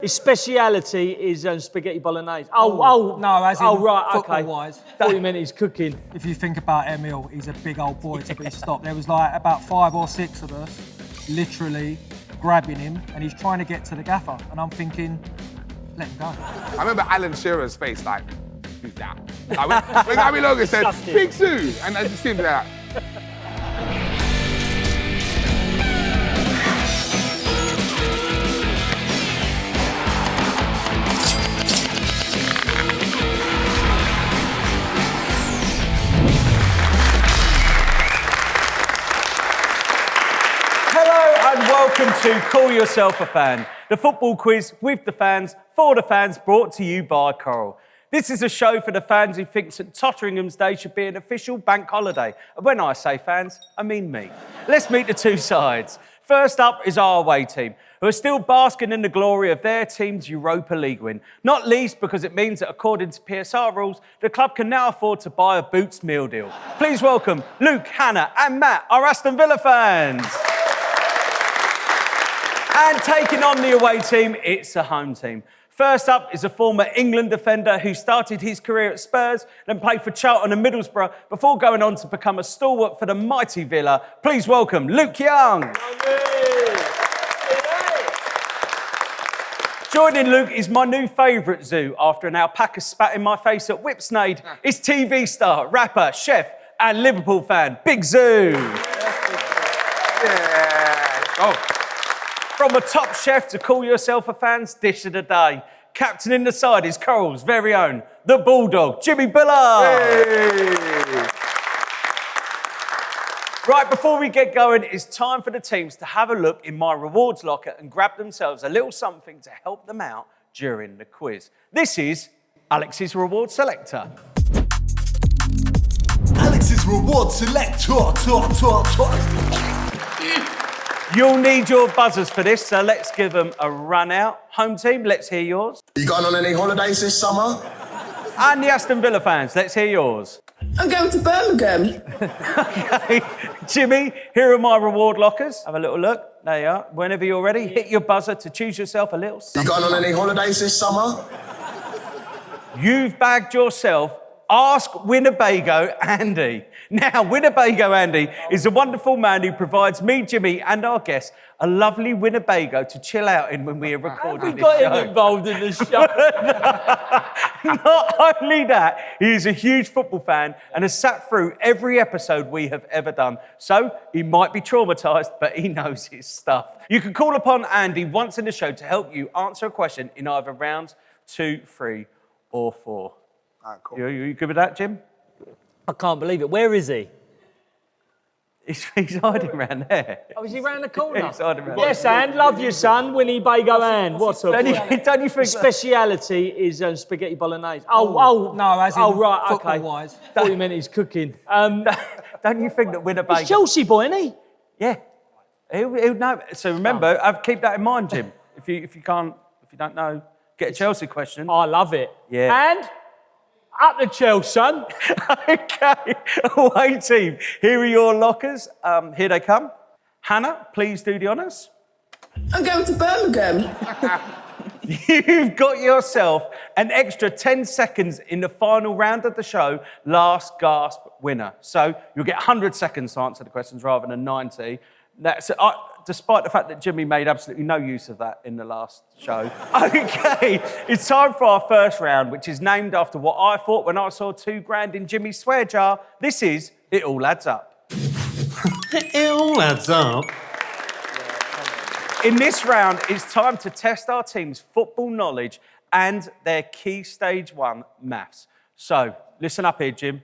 His speciality is spaghetti bolognese. No, as in right, okay. football-wise. 40 minutes cooking. If you think about Emil, he's a big old boy to be stopped. There was like about 5 or 6 of us literally grabbing him, and he's trying to get to the gaffer. And I'm thinking, let him go. I remember Alan Shearer's face, like, who's that? Like, when Gary Logan said, Big Zuu, and I just seemed like, welcome to Call Yourself a Fan, the football quiz with the fans, for the fans, brought to you by Coral. This is a show for the fans who think St Totteringham's Day should be an official bank holiday. And when I say fans, I mean me. Let's meet the two sides. First up is our away team, who are still basking in the glory of their team's Europa League win. Not least because it means that according to PSR rules, the club can now afford to buy a Boots meal deal. Please welcome Luke, Hannah and Matt, our Aston Villa fans. And taking on the away team, it's the home team. First up is a former England defender who started his career at Spurs, then played for Charlton and Middlesbrough before going on to become a stalwart for the mighty Villa. Please welcome Luke Young. Joining Luke is my new favourite Zuu after an alpaca spat in my face at Whipsnade. It's TV star, rapper, chef and Liverpool fan, Big Zuu. yeah. Oh. From a top chef to Call Yourself a Fan's dish of the day, captain in the side is Coral's very own, the Bulldog, Jimmy Bullard. Hey. Right, before we get going, it's time for the teams to have a look in my rewards locker and grab themselves a little something to help them out during the quiz. This is Alex's Reward Selector. Alex's Reward Selector. You'll need your buzzers for this, so let's give them a run out. Home team, let's hear yours. You going on any holidays this summer? And the Aston Villa fans, let's hear yours. I'm going to Birmingham. Okay, Jimmy, here are my reward lockers. Have a little look. There you are. Whenever you're ready, hit your buzzer to choose yourself a little something. You going on any holidays this summer? You've bagged yourself Ask Winnebago Andy. Now, Winnebago Andy is a wonderful man who provides me, Jimmy, and our guests a lovely Winnebago to chill out in when we are recording this show. We got him involved in the show. Not only that, he is a huge football fan and has sat through every episode we have ever done. So he might be traumatised, but he knows his stuff. You can call upon Andy once in the show to help you answer a question in either rounds 2, 3, or 4. All right, cool. You good with that, Jim? I can't believe it. Where is he? He's hiding around there. Oh, is he round the corner? He's hiding around Yes, and love you, son. Winnebago and what's up? Don't you think His speciality is spaghetti bolognese. No, as in right, okay. football-wise. 40 minutes cooking. Don't you think that Winnebago... He's Chelsea boy, isn't he? Yeah. He'll know. So remember, keep that in mind, Jim. If you don't know, get a Chelsea question. I love it. Yeah. And up the Chelsea, son. Okay, away team. Here are your lockers. Here they come. Hannah, please do the honours. I'm going to Birmingham. You've got yourself an extra 10 seconds in the final round of the show, last gasp winner. So you'll get 100 seconds to answer the questions rather than 90. That's despite the fact that Jimmy made absolutely no use of that in the last show. Okay, it's time for our first round, which is named after what I thought when I saw £2,000 in Jimmy's swear jar. This is It All Adds Up. It all adds up. In this round, it's time to test our team's football knowledge and their key stage 1 maths. So, listen up here, Jim.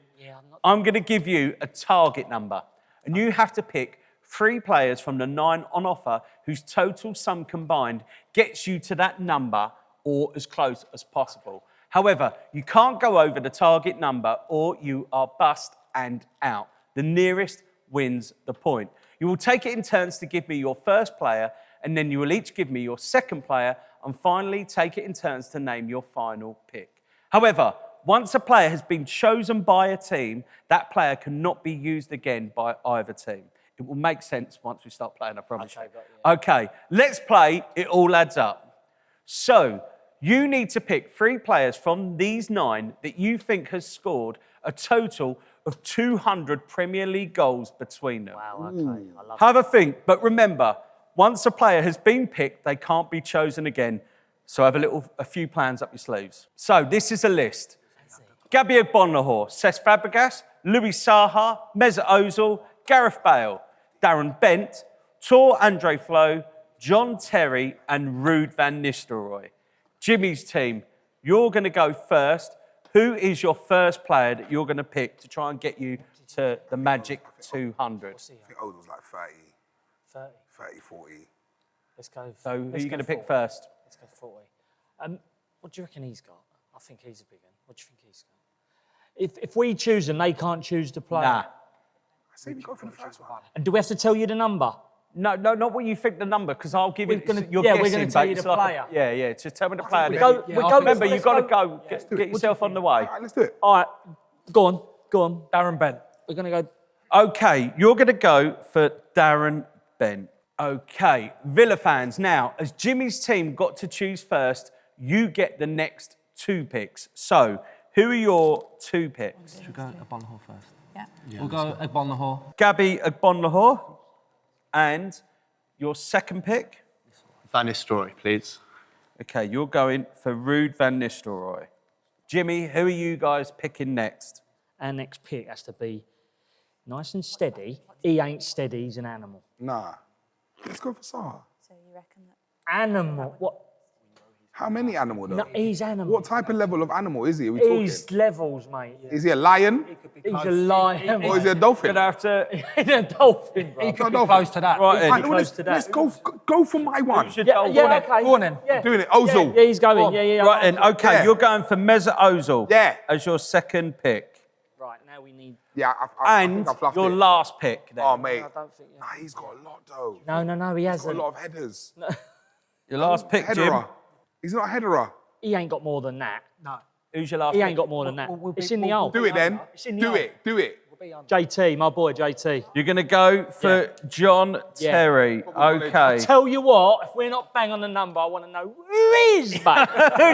I'm going to give you a target number, and you have to pick 3 players from the 9 on offer whose total sum combined gets you to that number or as close as possible. However, you can't go over the target number or you are bust and out. The nearest wins the point. You will take it in turns to give me your first player, and then you will each give me your second player, and finally take it in turns to name your final pick. However, once a player has been chosen by a team, that player cannot be used again by either team. It will make sense once we start playing, I promise you. Okay, let's play It All Adds Up. So you need to pick 3 players from these 9 that you think has scored a total of 200 Premier League goals between them. Wow, okay. I love Have a think, but remember, once a player has been picked, they can't be chosen again. So have a few plans up your sleeves. So this is a list. Gabby Agbonlahor, Cesc Fabregas, Louis Saha, Mesut Ozil, Gareth Bale, Darren Bent, Tor Andre Flo, John Terry, and Ruud van Nistelrooy. Jimmy's team, you're going to go first. Who is your first player that you're going to pick to try and get you to the magic 200? I think Ozil's like 30, 40. Let's go. So who are you going to pick 40. first? Let's go 40. What do you reckon he's got? I think he's a big one. What do you think he's got? If we choose them, they can't choose the player. Nah. I say we go for the first one. And do we have to tell you the number? No, not what you think the number, because I'll give you. You're we're guessing, gonna tell but you it's the like player. Yeah. Just tell me the player. We go. Remember, you've got to go. do Get it. yourself on the way. All right, let's do it. All right, go on. Darren Bent. We're gonna go. Okay, you're going to go for Darren Bent. Okay, Villa fans. Now, as Jimmy's team got to choose first, you get the next 2 picks. So, who are your 2 picks? Should we go Agbonlahor first? Yeah. We'll go Agbonlahor. Gabby Agbonlahor, and your second pick. Van Nistelrooy, please. Okay, you're going for Ruud van Nistelrooy. Jimmy, who are you guys picking next? Our next pick has to be nice and steady. He ain't steady. He's an animal. Nah. Let's go for Saha. So you reckon that? Animal. What? How many animal though? No, he's animal. What type of level of animal is he? Are we talking? He's levels, mate. Is he a lion? He's a lion. Or is he a dolphin? Gonna have to. He's a dolphin, bro. He could be close to that. Right, Right, then. close to that. let's go for my one. Should Yeah, go yeah, for it. okay. Go on then. Yeah. Doing it. Ozil. Yeah, he's going. Yeah. Right then, okay, Yeah. you're going for Mesut Ozil Yeah. as your second pick. Right, now we need... Yeah, I And think I fluffed your it. last pick then. Oh, mate. I don't think... Nah, he's got a lot though. No, he He's got hasn't. a lot of headers. Your last pick, Jim. Headerer. He's not a headerer. He ain't got more than that. No. Who's your last He pick? ain't got more than that. We'll It's be- in the we'll- old. Do it then. It's in the Do old. it. Do it. JT, my boy JT. You're going to go for John Yeah. Terry. Okay. Tell you what, if we're not bang on the number, I want to know who is, mate.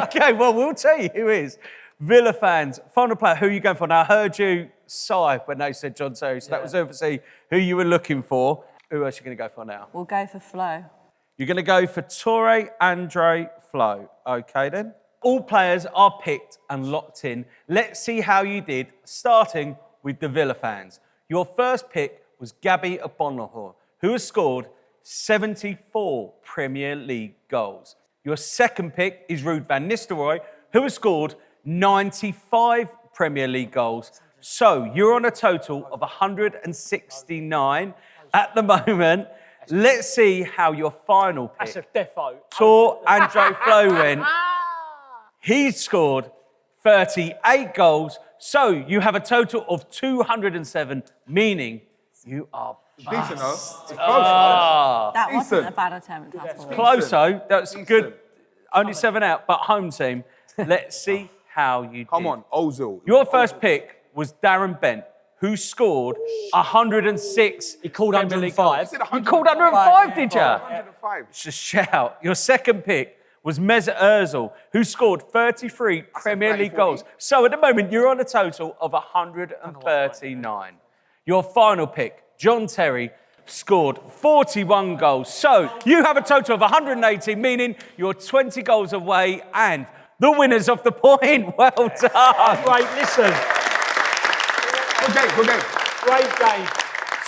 Okay, well, we'll tell you who is. Villa fans, final player, who are you going for? Now, I heard you sigh when they said John Terry, so that was obviously who you were looking for. Who else are you going to go for now? We'll go for Flo. You're going to go for Torre Andre Flo. Okay, then. All players are picked and locked in. Let's see how you did, starting with the Villa fans. Your first pick was Gabby Agbonlahor, who has scored 74 Premier League goals. Your second pick is Ruud van Nistelrooy, who has scored 95 Premier League goals. So you're on a total of 169 at the moment. Let's see how your final pick, That's a defo. Tor Andre Flo, went. He scored 38 goals. So you have a total of 207, meaning you are Decent, though. It's close, That wasn't Decent. a bad attempt at all. close, though. That's Decent. good. Only 7 out, but home team. Let's see how you did. Come on, Ozil. Your first pick was Darren Bent, who scored 106. He called Premier League 105. goals. You called 105, did you? 105. It's a shout. Your second pick was Mesut Ozil, who scored 33 Premier League 30, 40. goals. So at the moment, you're on a total of 139. Your final pick, John Terry, scored 41 goals. So you have a total of 180, meaning you're 20 goals away and the winners of the point. Well done. Great, listen. Good game. Great game.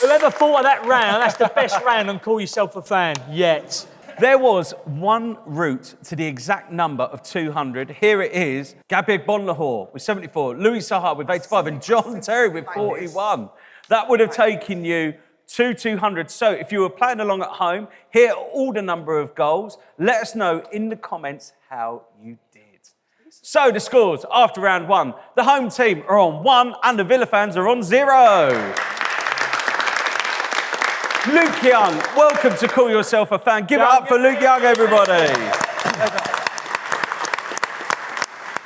Whoever thought of that round, that's the best round and call yourself a fan yet. There was one route to the exact number of 200. Here it is. Gabby Agbonlahor with 74, Louis Saha with 85, and John Terry with 41. That would have taken you to 200. So if you were playing along at home, here are all the number of goals. Let us know in the comments how you did. So the scores after round 1. The home team are on 1 and the Villa fans are on 0. Luke Young, welcome to Call Yourself a Fan. Give it up for Luke Young, everybody.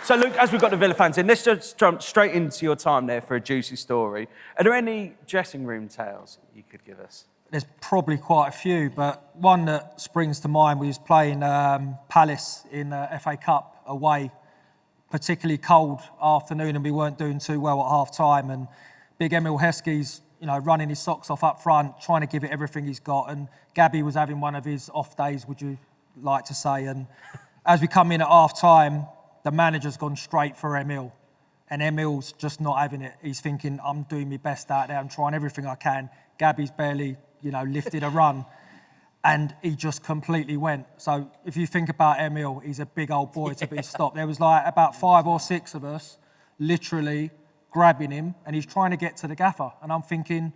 So, Luke, as we've got the Villa fans in, let's just jump straight into your time there for a juicy story. Are there any dressing room tales you could give us? There's probably quite a few, but one that springs to mind, we was playing Palace in FA Cup away, particularly cold afternoon, and we weren't doing too well at half-time, and big Emil Heskey's, running his socks off up front, trying to give it everything he's got, and Gabby was having one of his off days, would you like to say, and as we come in at half-time, the manager's gone straight for Emil, and Emil's just not having it. He's thinking, I'm doing my best out there, I'm trying everything I can. Gabby's barely, lifted a run, and he just completely went. So if you think about Emil, he's a big old boy to be stopped. There was like about 5 or 6 of us literally grabbing him, and he's trying to get to the gaffer, and I'm thinking,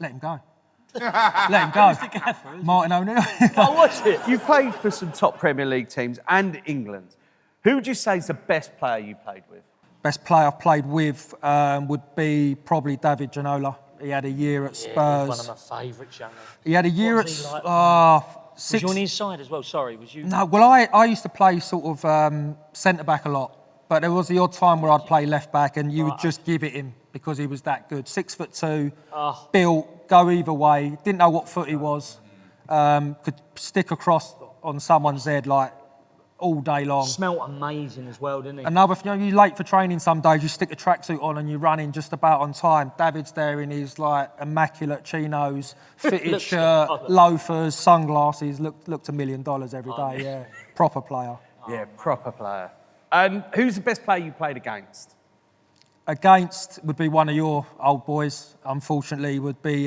let him go. Let him go. Who's the gaffer? Martin O'Neill. Oh, was it? You've played for some top Premier League teams and England. Who would you say is the best player you played with? Best player I've played with would be probably David Ginola. He had a year at Spurs. One of my favourites, young. He had a year at Was he like? 6. Was you on his side as well? Sorry, was you? No, well, I used to play sort of centre-back a lot, but there was the odd time where I'd play left-back and you would just give it him because he was that good. 6'2", built, go either way, didn't know what foot he was, could stick across on someone's head like all day long. Smelt amazing as well, didn't he? Another, you're late for training some days, you stick a tracksuit on and you run in just about on time. David's there in his like immaculate chinos, fitted shirt, loafers, sunglasses, looked $1 million every day, yeah. Proper player. Yeah, proper player. And who's the best player you played against? Against would be one of your old boys, unfortunately, would be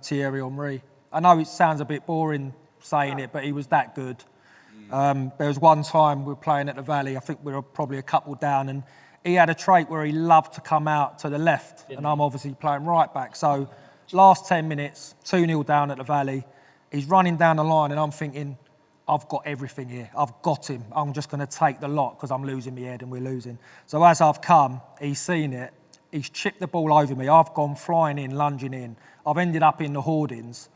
Thierry Henry. I know it sounds a bit boring saying it, but he was that good. There was one time we were playing at the Valley, I think we were probably a couple down, and he had a trait where he loved to come out to the left, and I'm obviously playing right back. So last 10 minutes, 2-0 down at the Valley, he's running down the line, and I'm thinking, I've got everything here. I've got him. I'm just going to take the lot because I'm losing my head and we're losing. So as I've come, he's seen it. He's chipped the ball over me. I've gone flying in, lunging in. I've ended up in the hoardings.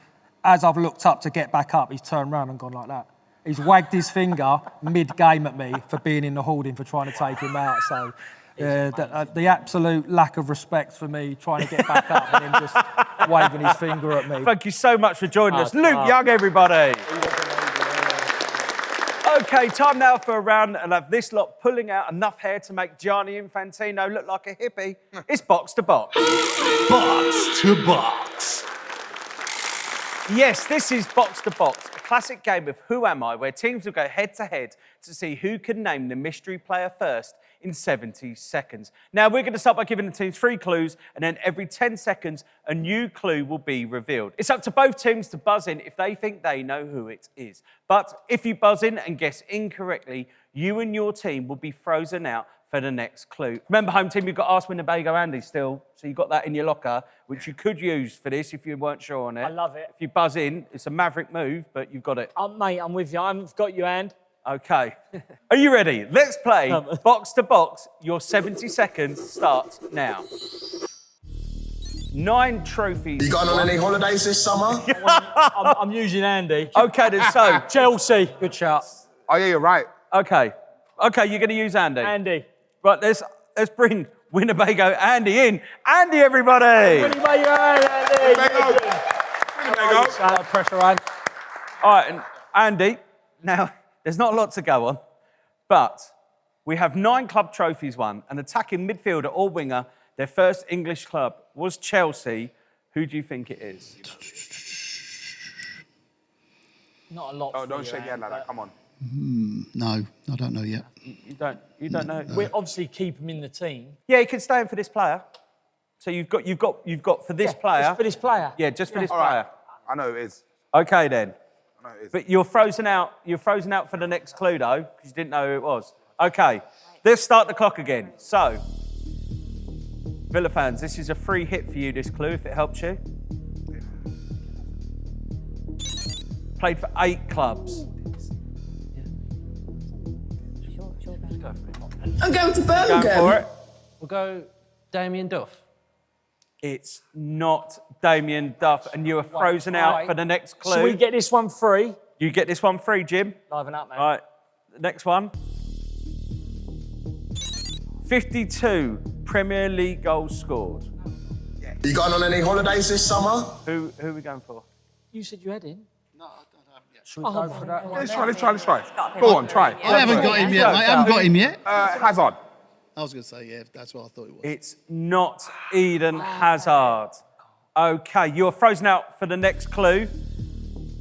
As I've looked up to get back up, he's turned around and gone like that. He's wagged his finger mid-game at me for being in the hoarding, for trying to take him out. So the absolute lack of respect for me trying to get back up and him just waving his finger at me. Thank you so much for joining us. Luke Young, everybody. OK, time now for a round and have this lot pulling out enough hair to make Gianni Infantino look like a hippie. It's box to box. Box to box. Yes, this is box to box, a classic game of Who Am I, where teams will go head to head to see who can name the mystery player first in 70 seconds. Now, we're going to start by giving the teams 3 clues, and then every 10 seconds, a new clue will be revealed. It's up to both teams to buzz in if they think they know who it is. But if you buzz in and guess incorrectly, you and your team will be frozen out for the next clue. Remember, home team, you've got Ask Winnebago Andy still, so you've got that in your locker, which you could use for this if you weren't sure on it. I love it. If you buzz in, it's a maverick move, but you've got it. Mate, I'm with you. I've got you, and. OK. Are you ready? Let's play box to box. Your 70 seconds starts now. 9 trophies. You going on any holidays this summer? I'm using Andy. OK, then, so. Chelsea. Good shout. Oh, yeah, you're right. OK. OK, you're going to use Andy. Andy. Right, let's bring Winnebago Andy in. Andy, everybody. Winnebago Andy. Winnebago. Pressure on. All right, and Andy, now, there's not a lot to go on, but we have 9 club trophies won. An attacking midfielder or winger, their first English club was Chelsea. Who do you think it is? Not a lot. Oh, don't shake your head like that. Come on. No, I don't know yet. You don't know. We obviously keep him in the team. Yeah, he could stay in for this player. So you've got for this player. Just for this player. Yeah, just for this All player. right. I know who it is. Okay then. I know who it is. But you're frozen out. You're frozen out for the next clue though, because you didn't know who it was. Okay, let's start the clock again. So, Villa fans, this is a free hit for you. This clue, if it helps you. Played for 8 clubs. I'm going to Going Birmingham. for it. We'll go Damien Duff. It's not Damien Duff, and you are frozen out for the next clue. Should we get this one free? You get this one free, Jim. Liven up, mate. All right, the next one. 52 Premier League goals scored. You going on any holidays this summer? Who are we going for? You said you had him. No, I don't have him yet. Should we go for that one? Let's try. Go on, try. I haven't got him yet, mate. I haven't got him yet. Hazard. I was going to say, yeah, that's what I thought it was. It's not Eden Hazard. Okay, you're frozen out for the next clue.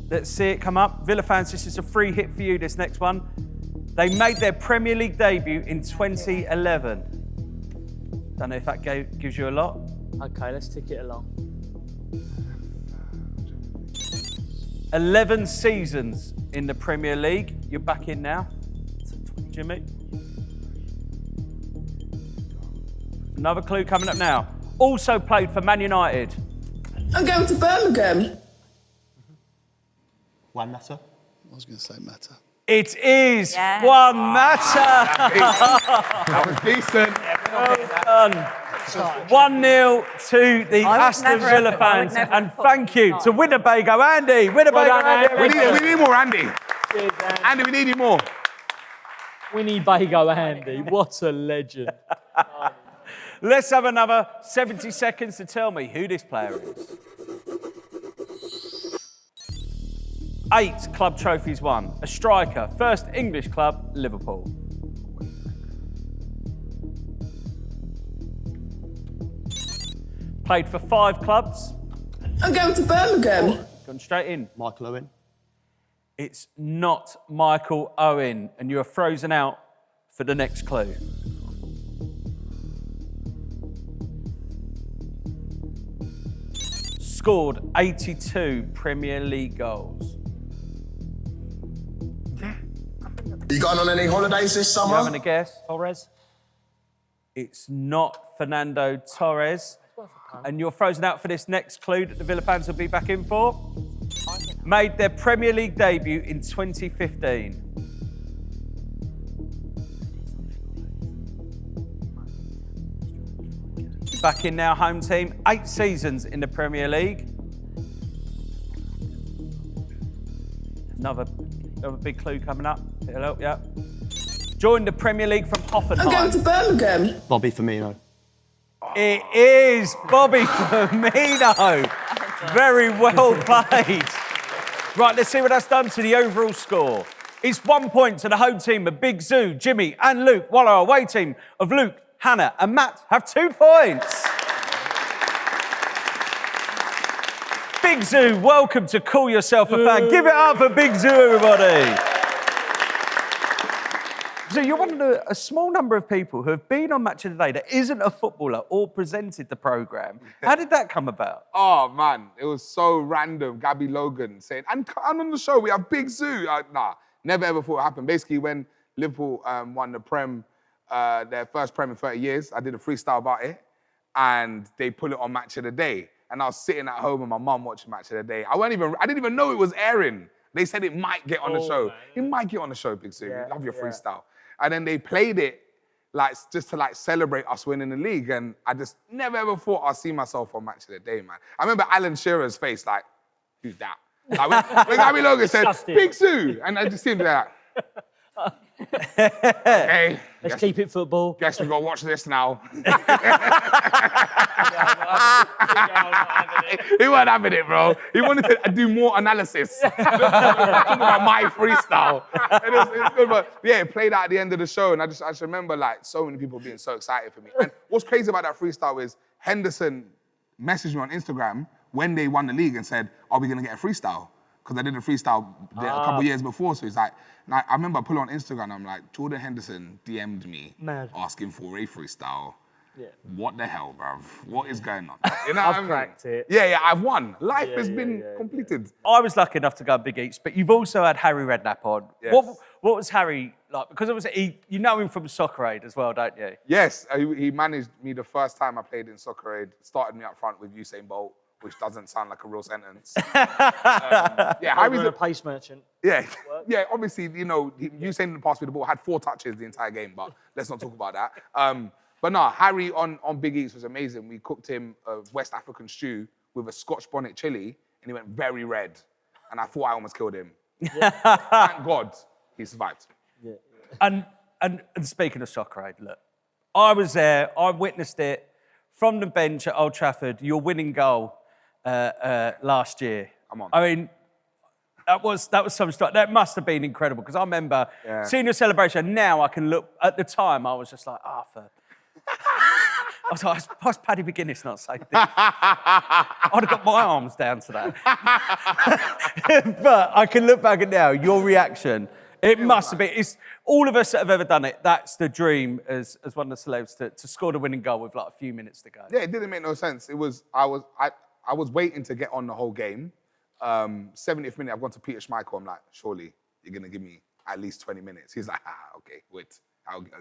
Let's see it come up. Villa fans, this is a free hit for you, this next one. They made their Premier League debut in 2011. Don't know if that gives you a lot. Okay, let's tick it along. 11 seasons in the Premier League. You're back in now. Jimmy. Another clue coming up now. Also played for Man United. I'm going to Birmingham. One matter. I was going to say Mata. It is Juan Mata. That was decent. Well done. 1-0 to the Aston Villa fans. And thank you to Winnebago Andy. Winnebago Andy. We need more Andy. Andy, we need you more. Winnebago Andy, what a legend. Let's have another 70 seconds to tell me who this player is. 8 club trophies won. A striker. First English club, Liverpool. Played for 5 clubs. I'm going to Birmingham. Gone straight in. Michael Owen. It's not Michael Owen, and you are frozen out for the next clue. Scored 82 Premier League goals. You going on any holidays this You summer? having a guess? Torres. It's not Fernando Torres. And you're frozen out for this next clue that the Villa fans will be back in for. Made their Premier League debut in 2015. Back in now, home team. 8 seasons in the Premier League. Another big clue coming up. It'll help you out. Joined the Premier League from Hoffenheim. I'm going to Birmingham. Bobby Firmino. It is Bobby Firmino. Very well played. Right, let's see what that's done to the overall score. It's 1 point to the home team of Big Zuu, Jimmy and Luke, while our away team of Luke, Hannah and Matt have 2 points. Big Zuu, welcome to Call Yourself a Fan. Give it up for Big Zuu, everybody. So you're one of a small number of people who have been on Match of the Day that isn't a footballer or presented the programme. How did that come about? Oh, man, it was so random. Gabby Logan saying, and on the show, we have Big Zuu. Nah, never ever thought it happened. Basically, when Liverpool won the Prem, their first Prem in 30 years, I did a freestyle about it, and they put it on Match of the Day. And I was sitting at home with my mum watching Match of the Day. I didn't even know it was airing. They said it might get on the show. Man. It might get on the show, Big Zuu. Yeah, Love your yeah. freestyle. And then they played it just to celebrate us winning the league. And I just never ever thought I'd see myself on Match of the Day, man. I remember Alan Shearer's face, like, who's that? Like, when Gabby Logan said, Big Zuu, and I just seemed like, okay. Let's keep it football. Guess we got to watch this now. He wasn't having it, bro. He wanted to do more analysis. Talking about my freestyle. And it's good, but yeah, it played out at the end of the show, and I just remember like so many people being so excited for me. And what's crazy about that freestyle is Henderson messaged me on Instagram when they won the league and said, "Are we gonna get a freestyle?" Because I did a freestyle a couple years before, so he's like, I remember I put it on Instagram, I'm like, Jordan Henderson DM'd me asking for a freestyle. Yeah. What the hell, bruv? What is going on? You know I've cracked it. Yeah, I've won. Life has been completed. I was lucky enough to go on Big Eats, but you've also had Harry Redknapp on. Yes. What was Harry like? Because obviously you know him from Soccer Aid as well, don't you? Yes, he managed me the first time I played in Soccer Aid, started me up front with Usain Bolt, which doesn't sound like a real sentence. Harry's a pace merchant. Yeah, obviously, you know, Usain passed me the ball, had 4 touches the entire game, but let's not talk about that. But no, Harry on Big Eats was amazing. We cooked him a West African stew with a Scotch bonnet chili, and he went very red. And I thought I almost killed him. Thank God he survived. Yeah. And speaking of Soccer Aid, look, I was there, I witnessed it from the bench at Old Trafford, your winning goal last year. Come on. I mean, that was some stuff. That must have been incredible because I remember seeing your celebration. Now I can look. At the time, I was just like, Arthur. I was like, why's Paddy McGuinness not saying this? I'd have got my arms down to that. But I can look back at now, your reaction. It must have been. It's all of us that have ever done it. That's the dream as one of the celebs to score the winning goal with like a few minutes to go. Yeah, it didn't make no sense. It was I was waiting to get on the whole game. 70th minute, I've gone to Peter Schmeichel. I'm like, surely you're gonna give me at least 20 minutes. He's like, okay, wait,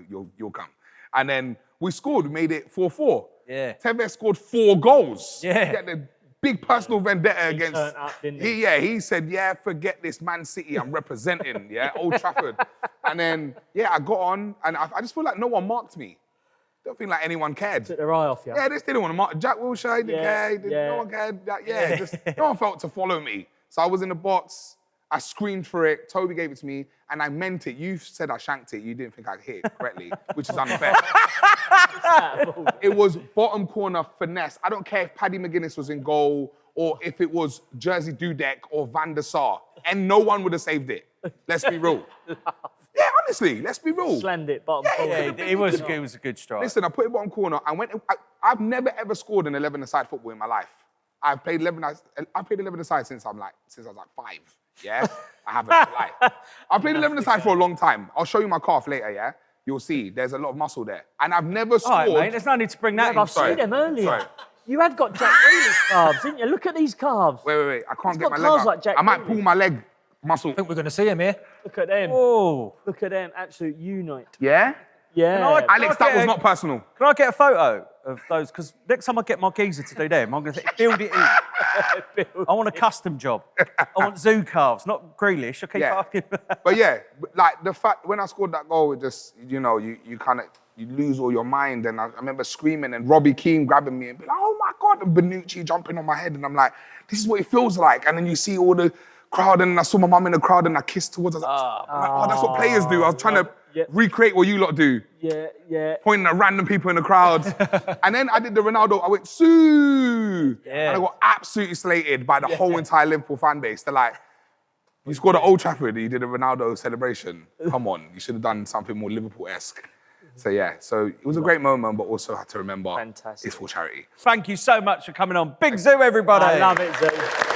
you'll come. And then we scored. We made it 4-4. Yeah. Tevez scored 4 goals. Yeah. He had a big personal vendetta against. Turned up, didn't he? He said, yeah, forget this Man City. I'm representing. Old Trafford. And then I got on, and I just feel like no one marked me. Don't feel like anyone cared. Took their eye off you. Yeah, they just didn't want to mark. Jack Wilshere didn't care. No one cared. Just no one felt to follow me. So I was in the box. I screamed for it. Toby gave it to me, and I meant it. You said I shanked it. You didn't think I hit it correctly, which is unfair. It was bottom corner finesse. I don't care if Paddy McGuinness was in goal or if it was Jersey Dudek or Van der Sar, and no one would have saved it. Let's be real. Yeah, honestly, let's be real. Slammed it bottom corner. Yeah, it was a good strike. Listen, I put it bottom corner. I've never ever scored an 11-a-side football in my life. I've played 11-a-side since I was like 5. Yeah, I haven't. I've played 11-a-side for a long time. I'll show you my calf later. Yeah, you'll see. There's a lot of muscle there, and I've never scored. All right, mate. There's no need to bring that in. I've seen them earlier. Sorry. You have got Jack Grealish calves, didn't you? Look at these calves. Wait. I can't He's get got my leg calves up. like Jack I might Grealish. pull my leg muscle. I think we're going to see him here. Look at them. Oh. Look at them. Absolute unite. Yeah? Yeah. Alex, that was not personal. Can I get a photo of those? Because next time I get my geezer to do them, I'm going to say, build it in. I want a custom job. I want Zoo calves, not Grealish. I keep asking. But yeah, like the fact, when I scored that goal, it just, you kind of, you lose all your mind. And I remember screaming and Robbie Keane grabbing me and being like, oh my God, and Bonucci jumping on my head. And I'm like, this is what it feels like. And then you see all the crowd, and I saw my mum in the crowd and I kissed towards her. I'm like, oh, that's what players do. I was trying to recreate what you lot do. Yeah. Pointing at random people in the crowd. And then I did the Ronaldo, I went, Sue! Yeah. And I got absolutely slated by the whole entire Liverpool fan base. They're like, you scored at Old Trafford, you did a Ronaldo celebration. Come on, you should have done something more Liverpool-esque. So it was a great moment, but also had to remember it's for charity. Thank you so much for coming on. Big Zoo, everybody. I love it, Zuu.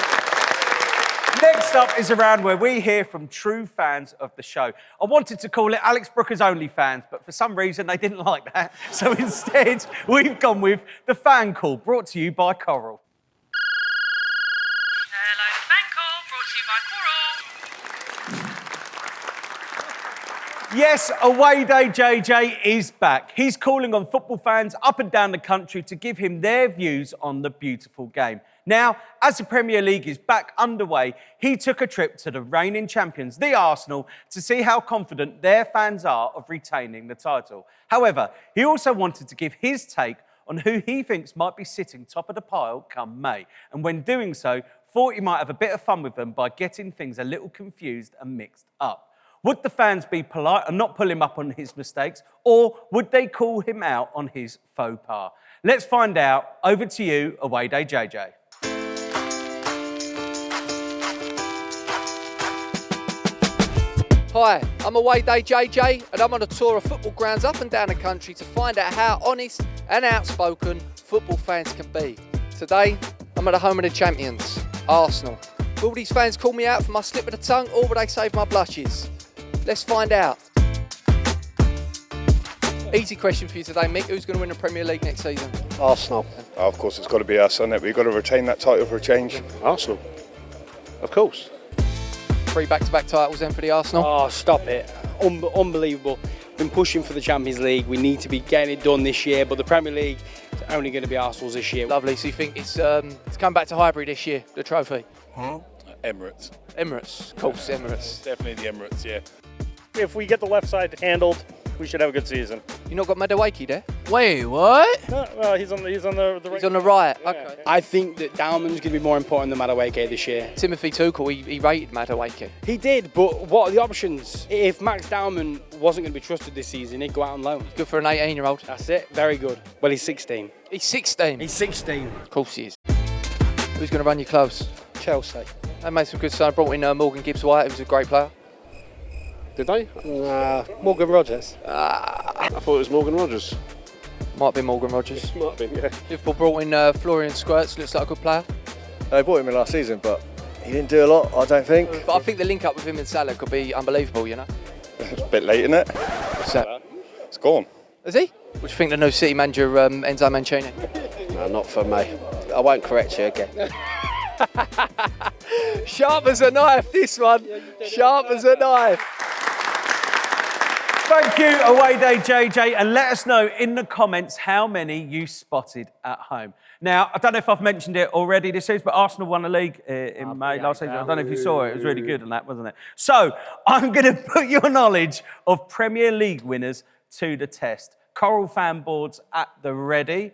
Next up is a round where we hear from true fans of the show. I wanted to call it Alex Brooker's Only Fans, but for some reason they didn't like that. So instead, we've gone with the Fan Call, brought to you by Coral. Hello, Fan Call, brought to you by Coral. Yes, Away Day JJ is back. He's calling on football fans up and down the country to give him their views on the beautiful game. Now, as the Premier League is back underway, he took a trip to the reigning champions, the Arsenal, to see how confident their fans are of retaining the title. However, he also wanted to give his take on who he thinks might be sitting top of the pile come May. And when doing so, thought he might have a bit of fun with them by getting things a little confused and mixed up. Would the fans be polite and not pull him up on his mistakes, or would they call him out on his faux pas? Let's find out. Over to you, Away Day JJ. Hi, I'm Away Day JJ, and I'm on a tour of football grounds up and down the country to find out how honest and outspoken football fans can be. Today, I'm at the home of the champions, Arsenal. Will these fans call me out for my slip of the tongue, or will they save my blushes? Let's find out. Easy question for you today, Mick. Who's going to win the Premier League next season? Arsenal. Oh, of course, it's got to be us, hasn't it? We've got to retain that title for a change. Arsenal. Of course. 3 back-to-back titles then for the Arsenal. Oh, stop it. Unbelievable. Been pushing for the Champions League. We need to be getting it done this year, but the Premier League is only going to be Arsenal's this year. Lovely. So you think it's come back to Highbury this year, the trophy? Huh? Emirates. Emirates. Of course, Emirates. Definitely the Emirates, yeah. If we get the left side handled, we should have a good season. You not got Madueke there? Wait, what? No, well, he's on the right. He's on the right. Yeah, okay. I think that Dalman's going to be more important than Madueke this year. Timothy Tuchel, he rated Madueke. He did, but what are the options? If Max Dalman wasn't going to be trusted this season, he'd go out on loan. Good for an 18-year-old. That's it. Very good. Well, he's 16. He's 16? He's 16. Of course he is. Who's going to run your clubs? Chelsea. They made some good signs. Brought in Morgan Gibbs-White, who's a great player. Did they? Morgan Rogers. I thought it was Morgan Rogers. Might be Morgan Rogers. Might be, yeah. Liverpool brought in Florian Squirts, looks like a good player. They bought him in last season, but he didn't do a lot, I don't think. But I think the link up with him and Salah could be unbelievable, you know? It's a bit late, isn't it? What's that? It's gone. Is he? What do you think the new City manager, Enzo Mancini? No, not for me. I won't correct you again. Sharp as a knife, this one. Sharp as a knife. Thank you, Away Day JJ, and let us know in the comments how many you spotted at home. Now, I don't know if I've mentioned it already this season, but Arsenal won the league in May last season. I don't know if you saw it. It was really good on that, wasn't it? So, I'm going to put your knowledge of Premier League winners to the test. Coral fan boards at the ready.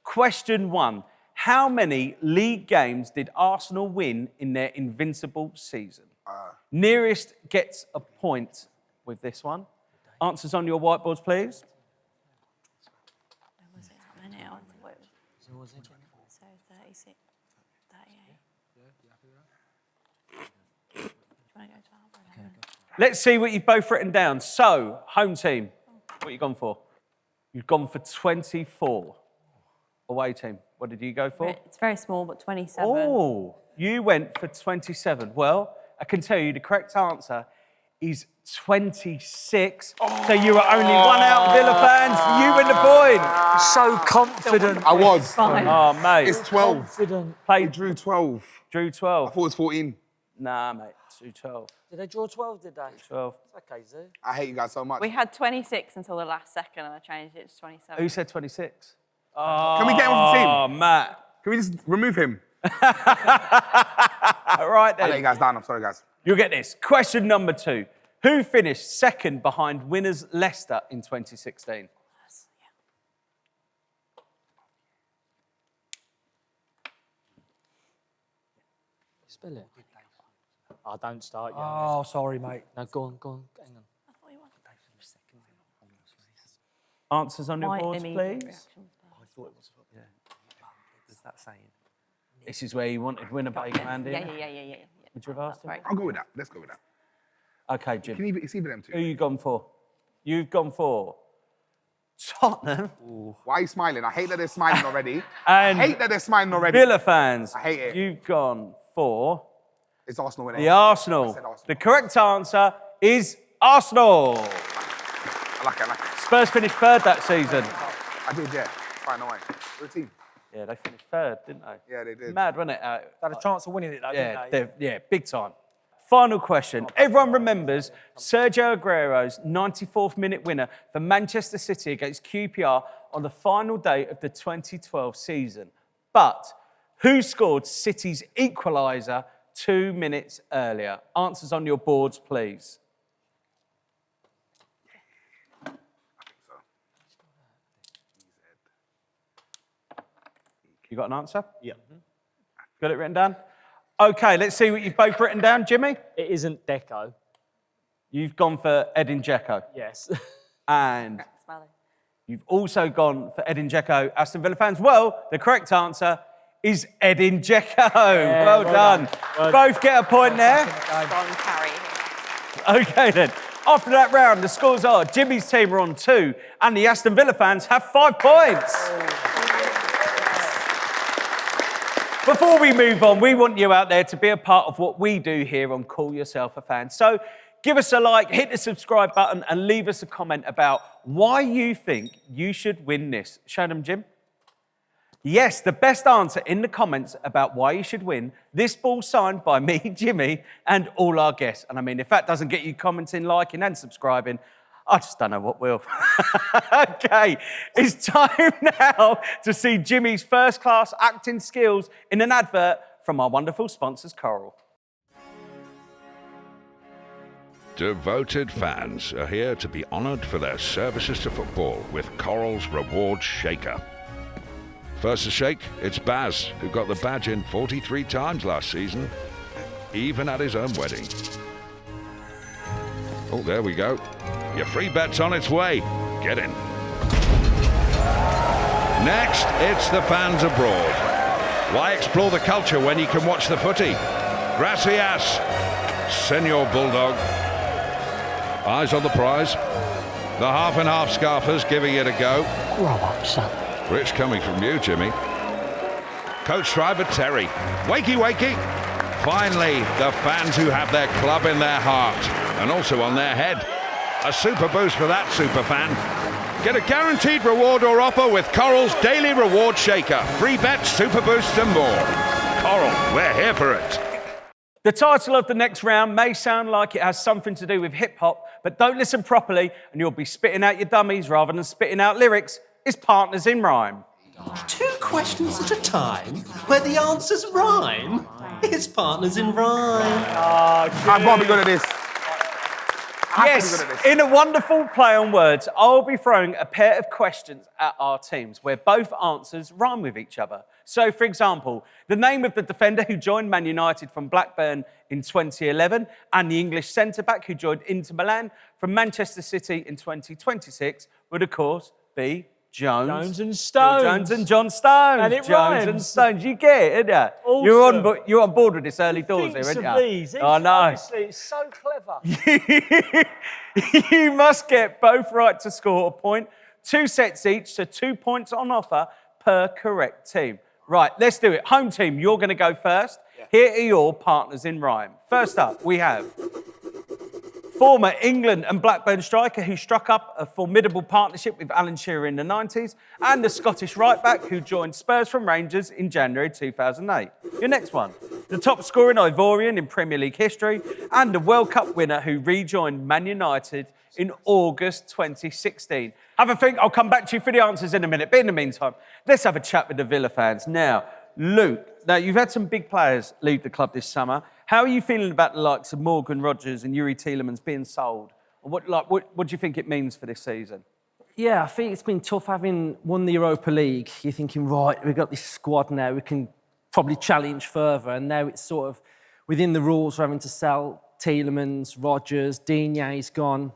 Question 1. How many league games did Arsenal win in their invincible season? Nearest gets a point with this one. Answers on your whiteboards, please. So 36, 38. Let's see what you've both written down. So, home team, what you gone for? You've gone for 24. Away team, what did you go for? It's very small, but 27. Oh, you went for 27. Well, I can tell you the correct answer is 26. So you were only one out, Villa fans. You win the point. So confident. I was. Fine. Oh, mate. It's 12. Confident. They drew 12. Drew I 12. thought it was 14. Nah, mate. Drew 12. Did they draw 12, did they? 12. It's okay, Zuu. I hate you guys so much. We had 26 until the last second, and I changed it to 27. Who said 26? Oh, Can we get him off the team? Oh, Matt. Can we just remove him? All right, I let you then. guys down. I'm sorry, guys. You'll get this. Question number 2. Who finished second behind winners Leicester in 2016? Spill it. Oh, don't start yet. Oh, sorry, mate. No, go on. Hang on. Answers on your My boards, immediate please. reaction was Does that saying? This is where you wanted Winnebago and in. Yeah. Would you have asked him? Right. I'll go with that. Let's go with that. Okay, Jim. It's either them two. Who you gone for? You've gone for Tottenham. Why are you smiling? I hate that they're smiling already. And I hate that they're smiling already. Villa fans. I hate it. You've gone for It's Arsenal winning. the Arsenal. I said Arsenal. The correct answer is Arsenal. I like it. Spurs finished third that season. I did, yeah. Fine, no way. We're a team. Yeah, they finished third, didn't they? Yeah, they did. Mad, wasn't it? They had a chance of winning it, though, Yeah, didn't they? yeah, big time. Final question. Everyone remembers Sergio Aguero's 94th minute winner for Manchester City against QPR on the final day of the 2012 season. But who scored City's equaliser 2 minutes earlier? Answers on your boards, please. You got an answer? Yeah. Got it written down? Okay, let's see what you've both written down. Jimmy? It isn't Deco. You've gone for Edin Dzeko. Yes. And Smelly. you've also gone for Edin Dzeko. Aston Villa fans, well, the correct answer is Edin Dzeko. Yeah, well done. Well Both get a point there. Gone carry. Okay, then. After that round, the scores are Jimmy's team are on 2, and the Aston Villa fans have 5 points. Before we move on, we want you out there to be a part of what we do here on Call Yourself a Fan. So give us a like, hit the subscribe button, and leave us a comment about why you think you should win this. Show them, Jim. Yes, the best answer in the comments about why you should win. This ball signed by me, Jimmy, and all our guests. And I mean, if that doesn't get you commenting, liking, and subscribing, I just don't know what will. Okay, it's time now to see Jimmy's first-class acting skills in an advert from our wonderful sponsors, Coral. Devoted fans are here to be honoured for their services to football with Coral's Reward Shaker. First to shake, it's Baz, who got the badge in 43 times last season, even at his own wedding. Oh, there we go. Your free bet's on its way. Get in. Next, it's the fans abroad. Why explore the culture when you can watch the footy? Gracias, Senor Bulldog. Eyes on the prize. The half and half scarfers giving it a go. Grow up, son. Rich coming from you, Jimmy. Coach driver Terry. Wakey, wakey. Finally, the fans who have their club in their heart and also on their head. A super boost for that super fan. Get a guaranteed reward or offer with Coral's Daily Reward Shaker. Free bets, super boosts and more. Coral, we're here for it. The title of the next round may sound like it has something to do with hip-hop, but don't listen properly and you'll be spitting out your dummies rather than spitting out lyrics. It's Partners in Rhyme. 2 questions at a time, where the answers rhyme. It's Partners in Rhyme. I'm probably good at this. Yes, in a wonderful play on words, I'll be throwing a pair of questions at our teams where both answers rhyme with each other. So, for example, the name of the defender who joined Man United from Blackburn in 2011 and the English centre-back who joined Inter Milan from Manchester City in 2026 would, of course, be Jones and Stones. Jones and John Stones. And it Jones rhymes. and Stones. You get it, don't you? Awesome. You're on board with this early doors Thinks here, of aren't you? these. I know. Honestly, it's so clever. You must get both right to score a point. 2 sets each, so 2 points on offer per correct team. Right, let's do it. Home team, you're going to go first. Yeah. Here are your Partners in Rhyme. First up, we have former England and Blackburn striker who struck up a formidable partnership with Alan Shearer in the 90s, and the Scottish right-back who joined Spurs from Rangers in January 2008. Your next one, the top-scoring Ivorian in Premier League history, and the World Cup winner who rejoined Man United in August 2016. Have a think, I'll come back to you for the answers in a minute, but in the meantime, let's have a chat with the Villa fans. Now, Luke, you've had some big players leave the club this summer. How are you feeling about the likes of Morgan Rogers and Yuri Tielemans being sold? What do you think it means for this season? Yeah, I think it's been tough having won the Europa League. You're thinking, right, we've got this squad now, we can probably challenge further. And now it's sort of within the rules, we're having to sell Tielemans, Rogers, Digne's gone.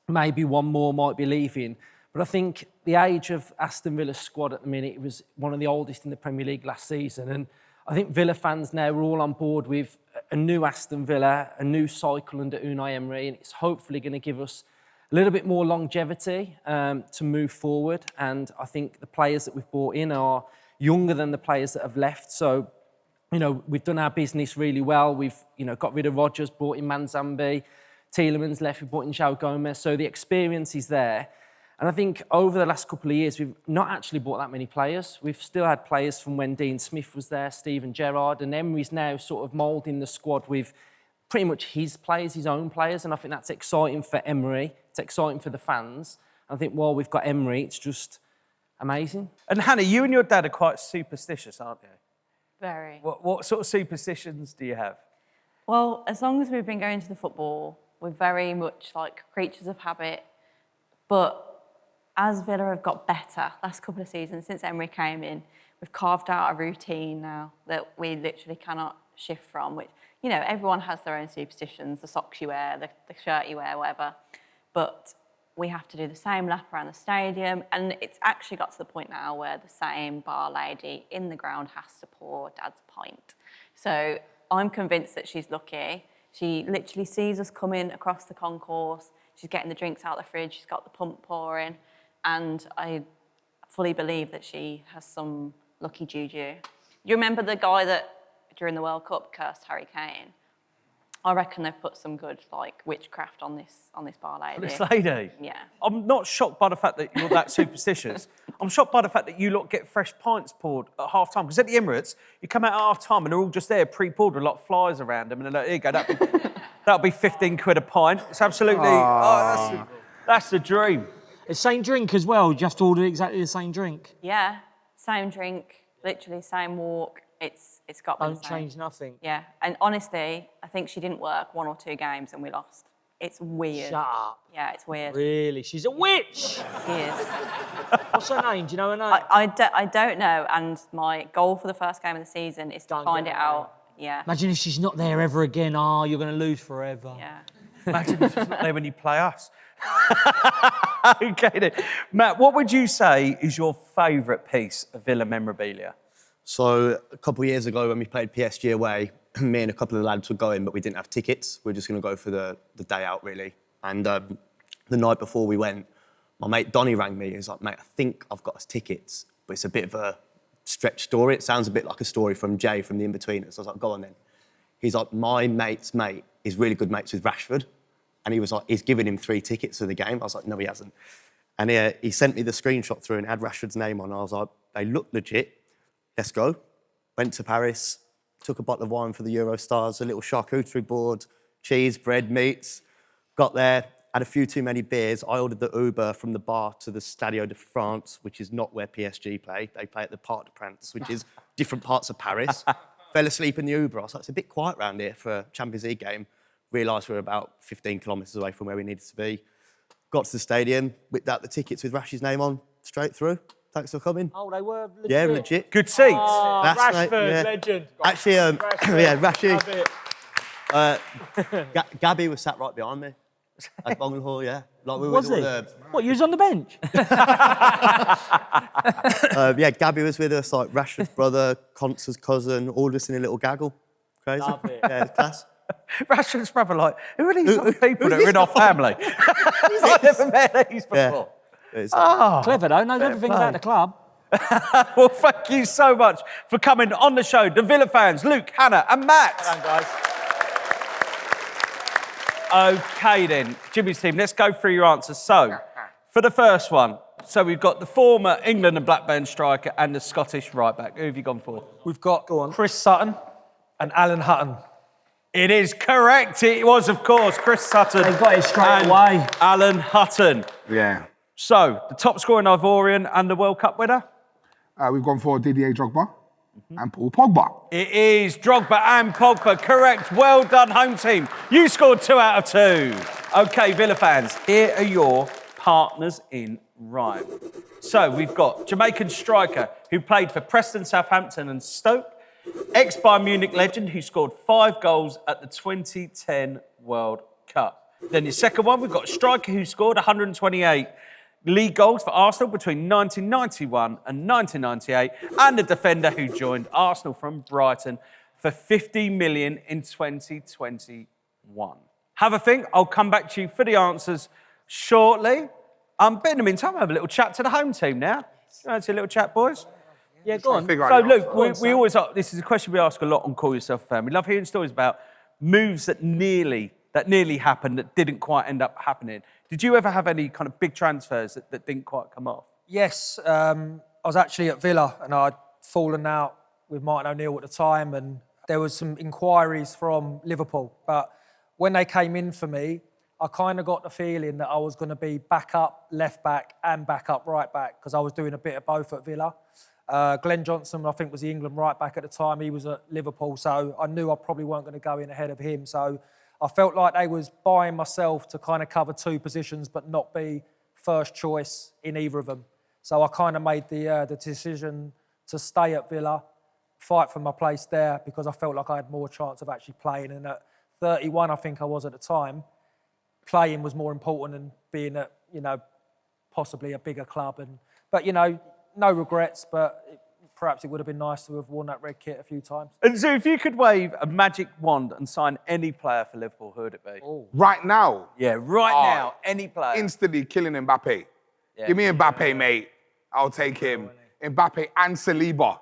Maybe one more might be leaving. But I think the age of Aston Villa's squad at the minute, it was one of the oldest in the Premier League last season. And I think Villa fans now are all on board with a new Aston Villa, a new cycle under Unai Emery, and it's hopefully going to give us a little bit more longevity to move forward. And I think the players that we've brought in are younger than the players that have left. So, we've done our business really well. We've, got rid of Rogers, brought in Manzambi, Tielemans left, we brought in João Gomez. So the experience is there. And I think over the last couple of years, we've not actually bought that many players. We've still had players from when Dean Smith was there, Steven Gerrard, and Emery's now sort of moulding the squad with pretty much his players, his own players, and I think that's exciting for Emery. It's exciting for the fans. I think while we've got Emery, it's just amazing. And Hannah, you and your dad are quite superstitious, aren't you? Very. What sort of superstitions do you have? Well, as long as we've been going to the football, we're very much like creatures of habit, but as Villa have got better last couple of seasons since Emery came in, we've carved out a routine now that we literally cannot shift from, which, everyone has their own superstitions, the socks you wear, the shirt you wear, whatever. But we have to do the same lap around the stadium, and it's actually got to the point now where the same bar lady in the ground has to pour Dad's pint. So I'm convinced that she's lucky. She literally sees us coming across the concourse, she's getting the drinks out of the fridge, she's got the pump pouring, and I fully believe that she has some lucky juju. You remember the guy that, during the World Cup, cursed Harry Kane? I reckon they've put some good, witchcraft on this bar lady. This lady? Yeah. I'm not shocked by the fact that you're that superstitious. I'm shocked by the fact that you lot get fresh pints poured at half-time. Because at the Emirates, you come out at half-time and they're all just there pre-poured with a lot of flies around them. And they're like, here you go, that'll be 15 quid a pint. It's absolutely, that's the dream. It's same drink as well, you have to order exactly the same drink. Yeah, same drink, literally same walk. It's got Don't change nothing. Yeah, and honestly, I think she didn't work 1 or 2 games and we lost. It's weird. Shut up. Yeah, it's weird. Really? She's a witch! She is. What's her name? Do you know her name? I don't know, and my goal for the first game of the season is to find it out. Yeah. Imagine if she's not there ever again. Oh, you're going to lose forever. Yeah. Imagine if she's not there when you play us. Okay then. Matt, what would you say is your favourite piece of Villa memorabilia? So a couple of years ago when we played PSG away, me and a couple of lads were going, but we didn't have tickets. We were just going to go for the day out, really. And the night before we went, my mate Donnie rang me. He was like, mate, I think I've got us tickets, but it's a bit of a stretch story. It sounds a bit like a story from Jay from The In-Betweeners. So I was like, go on then. He's like, my mate's mate is really good mates with Rashford. And he was like, he's given him 3 tickets for the game. I was like, no, he hasn't. And he sent me the screenshot through and it had Rashford's name on. I was like, they look legit. Let's go. Went to Paris, took a bottle of wine for the Eurostars, a little charcuterie board, cheese, bread, meats. Got there, had a few too many beers. I ordered the Uber from the bar to the Stadio de France, which is not where PSG play. They play at the Parc des Princes, which is different parts of Paris. Fell asleep in the Uber. I was like, it's a bit quiet around here for a Champions League game. Realised we were about 15 kilometres away from where we needed to be. Got to the stadium, whipped out the tickets with Rash's name on, straight through. Thanks for coming. Oh, they were legit. Yeah, legit. Good seats. Oh, That's Rashford, right, yeah. legend. Actually, Rashford, yeah, Rashi. love it. Gabby was sat right behind me at Bongan Hall, yeah. Like we Was were he? with all What, you was on the bench? yeah, Gabby was with us, like Rashford's brother, Conce's cousin, all of us in a little gaggle. Crazy. Love it. Yeah, it's class. Rashford's brother, like, who are these people that are in our family? I've never met these before. Yeah. Clever though, knows everything about the club. Well, thank you so much for coming on the show, the Villa fans, Luke, Hannah and Matt. Well done, guys. OK then, Jimmy's team, let's go through your answers. So, for the first one, so we've got the former England and Blackburn striker and the Scottish right-back. Who have you gone for? We've got Chris Sutton and Alan Hutton. It is correct. It was, of course, Chris Sutton. They got it straight and away. Alan Hutton. Yeah. So, the top scoring Ivorian and the World Cup winner? We've gone for Didier Drogba and Paul Pogba. It is Drogba and Pogba. Correct. Well done, home team. You scored 2 out of 2. OK, Villa fans, here are your partners in rhyme. So, we've got Jamaican striker who played for Preston, Southampton and Stoke. Ex-Bayern Munich legend who scored 5 goals at the 2010 World Cup. Then your second one, we've got a striker who scored 128 league goals for Arsenal between 1991 and 1998, and a defender who joined Arsenal from Brighton for 50 million in 2021. Have a think. I'll come back to you for the answers shortly. But in the meantime, I'll have a little chat to the home team now. You want to see a little chat, boys? Yeah, go on. So, Luke, we always ask, this is a question we ask a lot on Call Yourself a Fan. We love hearing stories about moves that nearly happened that didn't quite end up happening. Did you ever have any kind of big transfers that didn't quite come off? Yes, I was actually at Villa and I'd fallen out with Martin O'Neill at the time, and there was some inquiries from Liverpool. But when they came in for me, I kind of got the feeling that I was going to be back up left back and back up right back because I was doing a bit of both at Villa. Glenn Johnson, I think, was the England right back at the time. He was at Liverpool, so I knew I probably weren't going to go in ahead of him. So I felt like they was buying myself to kind of cover 2 positions but not be first choice in either of them. So I kind of made the decision to stay at Villa, fight for my place there because I felt like I had more chance of actually playing. And at 31, I think I was at the time, playing was more important than being at, possibly a bigger club. But no regrets, but perhaps it would have been nice to have worn that red kit a few times. And so if you could wave a magic wand and sign any player for Liverpool, who would it be? Right now? Yeah, now, any player. Instantly killing Mbappe. Yeah. Give me Mbappe, mate. I'll take him. Mbappe and Saliba.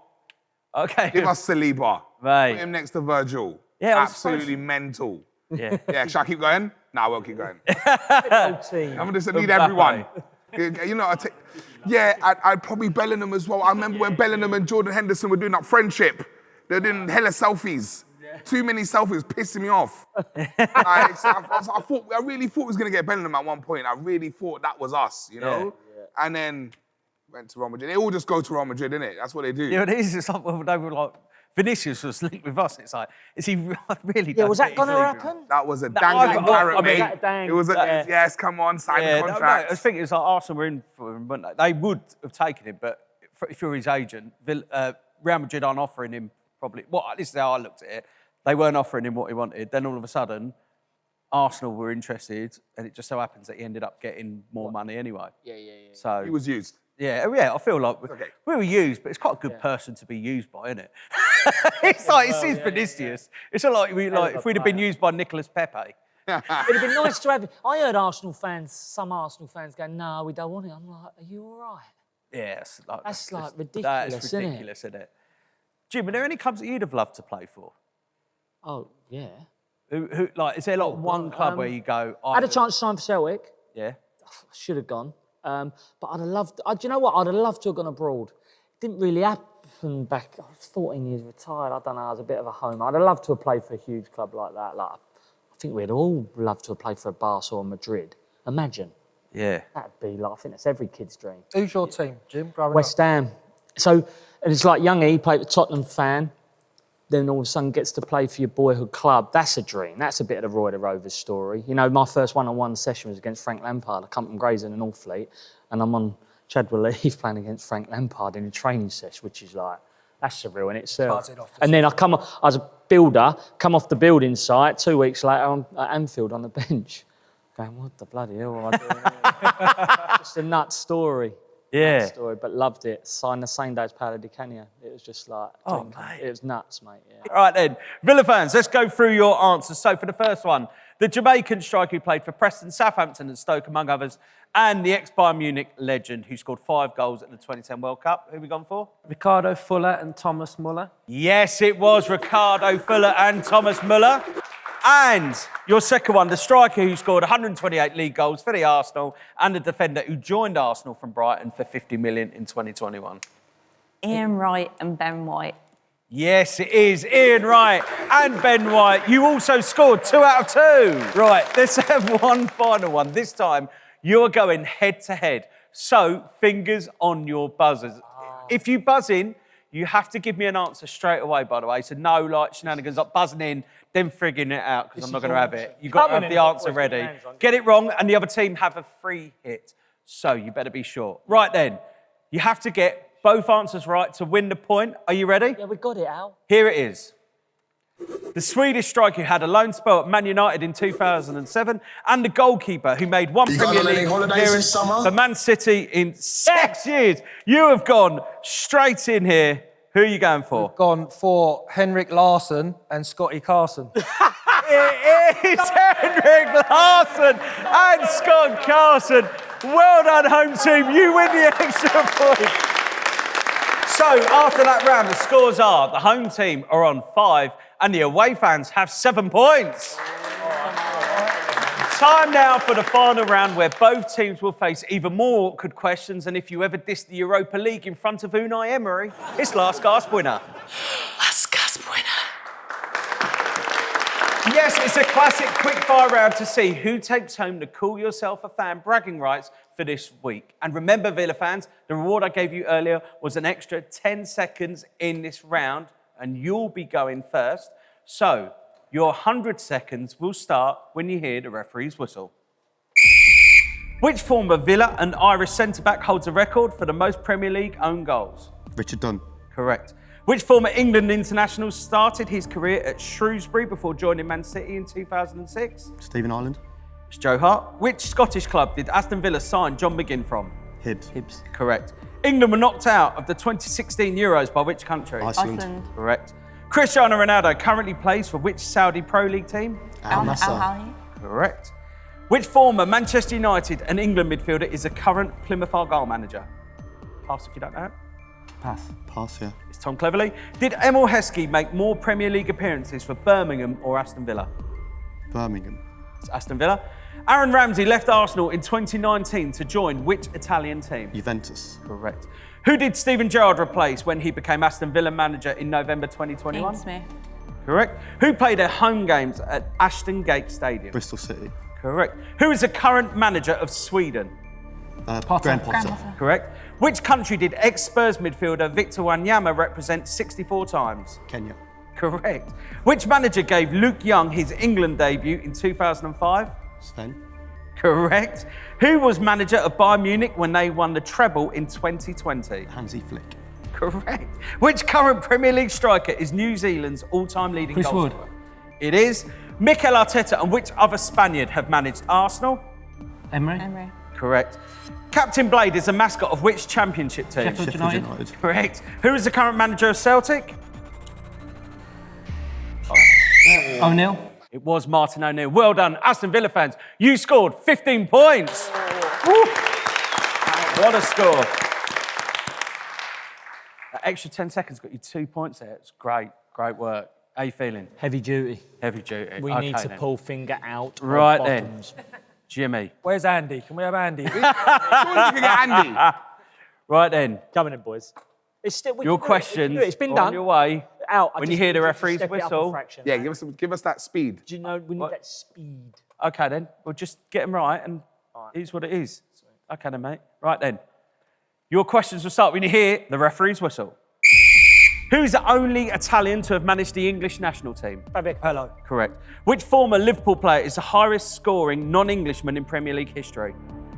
Okay. Give us Saliba. Right. Put him next to Virgil. Yeah, absolutely mental. Yeah. Yeah, shall I keep going? No, I won't keep going. Team. I'm just need everyone. I'd probably Bellingham as well. I remember when Bellingham and Jordan Henderson were doing that friendship. They were doing hella selfies. Yeah. Too many selfies, pissing me off. I really thought we was going to get Bellingham at one point. I really thought that was us, you know? Yeah. And then went to Real Madrid. They all just go to Real Madrid, innit? That's what they do. Yeah, it is. It's like, well, they were like, Vinicius was linked with us. It's like, is he really? Yeah, was that going to happen? That was a dangling carrot, mate. It was yes, come on, sign the contract. I was thinking, it's like Arsenal were in for him, but they would have taken him. But if you're his agent, Real Madrid aren't offering him probably. Well, this is how I looked at it. They weren't offering him what he wanted. Then all of a sudden, Arsenal were interested, and it just so happens that he ended up getting more money anyway. Yeah. So he was used. Yeah, I feel like we were used, but it's quite a good person to be used by, isn't it? It seems pernicious. It's not like if we'd have been used by Nicolas Pepe. It'd have been nice to have it. I heard some Arsenal fans go, no, we don't want it. I'm like, are you all right? Yeah, That's ridiculous, That is ridiculous, isn't it? Jim, are there any clubs that you'd have loved to play for? Oh, yeah. Is there one club where you go... I had a chance to sign for Celtic. Yeah. I should have gone. But I'd have loved... do you know what? I'd have loved to have gone abroad. It didn't really happen back... I was 14 years retired. I don't know. I was a bit of a homer. I'd have loved to have played for a huge club like that. I think we'd all love to have played for a Barca or Madrid. Imagine. Yeah. That'd be I think that's every kid's dream. Who's your team, Jim, growing West Ham. So, and it's like Youngie, he played for Tottenham fan, then all of a sudden gets to play for your boyhood club. That's a dream. That's a bit of the Roy the Rovers story. You know, my first one-on-one session was against Frank Lampard. I come from Grayson and Northfleet, and I'm on Chadwell Heath playing against Frank Lampard in a training session, which is that's surreal in itself. And then I was a builder, come off the building site, 2 weeks later, I'm at Anfield on the bench. Going, what the bloody hell am I doing here? Just a nuts story. Yeah. Nuts story, but loved it. Signed the same day as Paolo Di Canio. It was just mate. It was nuts, mate. Yeah. All right then, Villa fans, let's go through your answers. So for the first one, the Jamaican striker who played for Preston, Southampton and Stoke, among others, and the ex-Bayern Munich legend who scored 5 goals at the 2010 World Cup. Who have we gone for? Ricardo Fuller and Thomas Muller. Yes, it was Ricardo Fuller and Thomas Muller. And your second one, the striker who scored 128 league goals for the Arsenal and the defender who joined Arsenal from Brighton for 50 million in 2021. Ian Wright and Ben White. Yes, it is Ian Wright and Ben White. You also scored 2 out of 2. Right, let's have one final one. This time, you're going head-to-head. So, fingers on your buzzers. If you buzz in, you have to give me an answer straight away, by the way. So no, shenanigans, like buzzing in, then frigging it out, because I'm not going to have it. You've got to have the answer ready. Get it wrong, and the other team have a free hit. So you better be sure. Right then, you have to get both answers right to win the point. Are you ready? Yeah, we got it, Al. Here it is. The Swedish striker who had a loan spell at Man United in 2007, and the goalkeeper who made one Premier League appearance for Man City in 6 years. You have gone straight in here. Who are you going for? We've gone for Henrik Larsson and Scotty Carson. It is Henrik Larsson and Scott Carson. Well done, home team. You win the extra point. So, after that round, the scores are the home team are on 5 and the away fans have 7 points. Time now for the final round where both teams will face even more awkward questions, and if you ever diss the Europa League in front of Unai Emery, it's Last Gasp Winner. Last Gasp Winner. Yes, it's a classic quick-fire round to see who takes home the Call Yourself a Fan bragging rights for this week. And remember, Villa fans, the reward I gave you earlier was an extra 10 seconds in this round, and you'll be going first. So, your 100 seconds will start when you hear the referee's whistle. Which former Villa and Irish centre-back holds a record for the most Premier League own goals? Richard Dunn. Correct. Which former England international started his career at Shrewsbury before joining Man City in 2006? Stephen Ireland. It's Joe Hart. Which Scottish club did Aston Villa sign John McGinn from? Hibs. Correct. England were knocked out of the 2016 Euros by which country? Iceland. Correct. Cristiano Ronaldo currently plays for which Saudi Pro League team? Al Nassr. Correct. Which former Manchester United and England midfielder is a current Plymouth Argyle manager? Pass if you don't know it. Pass, yeah. It's Tom Cleverley. Did Emil Heskey make more Premier League appearances for Birmingham or Aston Villa? Birmingham. It's Aston Villa. Aaron Ramsey left Arsenal in 2019 to join which Italian team? Juventus. Correct. Who did Steven Gerrard replace when he became Aston Villa manager in November 2021? Dean Smith. Correct. Who played their home games at Ashton Gate Stadium? Bristol City. Correct. Who is the current manager of Sweden? Graham Potter. Correct. Which country did ex-Spurs midfielder Victor Wanyama represent 64 times? Kenya. Correct. Which manager gave Luke Young his England debut in 2005? Sven. Correct. Who was manager of Bayern Munich when they won the treble in 2020? Hansi Flick. Correct. Which current Premier League striker is New Zealand's all-time leading Chris goal Wood. scorer? It is. Mikel Arteta and which other Spaniard have managed Arsenal? Emery. Correct. Captain Blade is the mascot of which championship team? Sheffield United. Correct. Who is the current manager of Celtic? O'Neill. It was Martin O'Neill. Well done, Aston Villa fans. You scored 15 points. Woo. What a score. That extra 10 seconds got you 2 points there. It's great. Great work. How you feeling? Heavy duty. Heavy duty. We need to pull finger out. Right of then. bottoms. Jimmy. Where's Andy? Can we have Andy? Surely we can get Andy. Right then. Coming in, boys. It's still, Your questions it's been on done. your way. Out. When you hear the referee's whistle. Yeah, give us that speed. Do you know we need that speed? Okay then. We'll just get them right and it is what it is. Okay then, mate. Right then. Your questions will start when you hear the referee's whistle. Who's the only Italian to have managed the English national team? Hello. Correct. Which former Liverpool player is the highest scoring non-Englishman in Premier League history?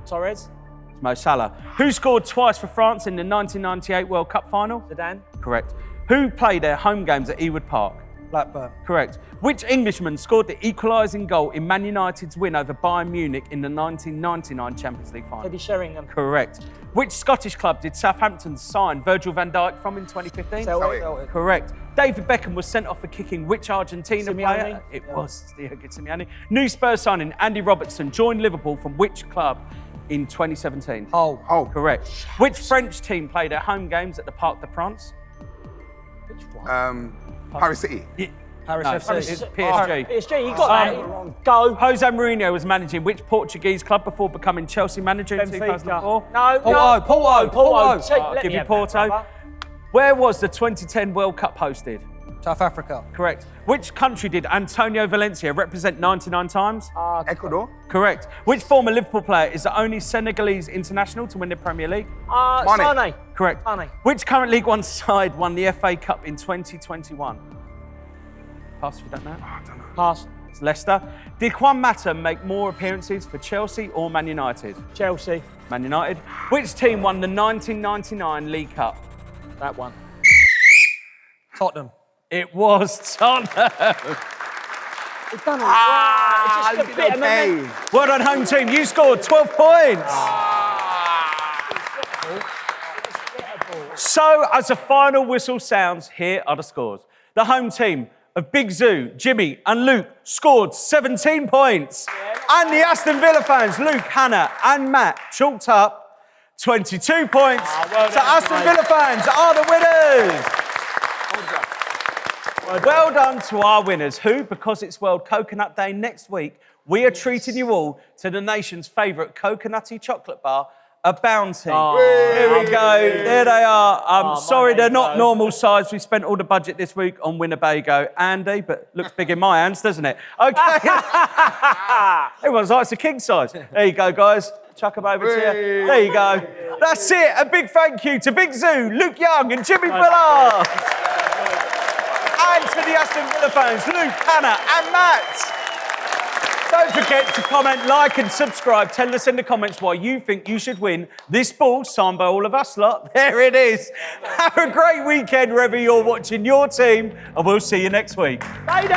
Torres. It's Mo Salah. Who scored twice for France in the 1998 World Cup final? Zidane. Correct. Who played their home games at Ewood Park? Blackburn. Correct. Which Englishman scored the equalising goal in Man United's win over Bayern Munich in the 1999 Champions League final? Eddie Sheringham. Correct. Which Scottish club did Southampton sign Virgil van Dijk from in 2015? Celtic. Correct. David Beckham was sent off for kicking which Argentina player? It was Diogo Simeone. New Spurs signing Andy Robertson joined Liverpool from which club in 2017? Oh. Correct. Which French team played their home games at the Parc des Princes? Which one? Paris City. Paris No, FC. it's PSG. PSG, you got that. Go. Jose Mourinho was managing which Portuguese club before becoming Chelsea manager in 2004? No, Porto. I'll give you Porto. Where was the 2010 World Cup hosted? South Africa. Correct. Which country did Antonio Valencia represent 99 times? Ecuador. Correct. Which former Liverpool player is the only Senegalese international to win the Premier League? Sane. Correct. Sane. Which current League One side won the FA Cup in 2021? Pass if you don't know. I don't know. Pass. It's Leicester. Did Juan Mata make more appearances for Chelsea or Man United? Chelsea. Man United. Which team won the 1999 League Cup? That one. Tottenham. It was Tottenham. We've done it. It's just a bit of momentum. Well done, home team. You scored 12 points. So, as the final whistle sounds, here are the scores. The home team of Big Zuu, Jimmy and Luke scored 17 points. And the Aston Villa fans, Luke, Hannah and Matt, chalked up 22 points. So Aston Villa fans are the winners. Well done to our winners, who, because it's World Coconut Day next week, we are treating you all to the nation's favourite coconutty chocolate bar, a Bounty. Here we go. There they are. Sorry, they're not normal size. We spent all the budget this week on Winnebago. Andy, but looks big in my hands, doesn't it? Okay. Everyone's like, it's a king size. There you go, guys. Chuck them over to you. There you go. That's it. A big thank you to Big Zuu, Luke Young and Jimmy Bullard. And to the Aston Villa fans, Luke, Hannah and Matt. Don't forget to comment, like and subscribe. Tell us in the comments why you think you should win this ball signed by all of us lot. There it is. Have a great weekend wherever you're watching your team, and we'll see you next week. Bye,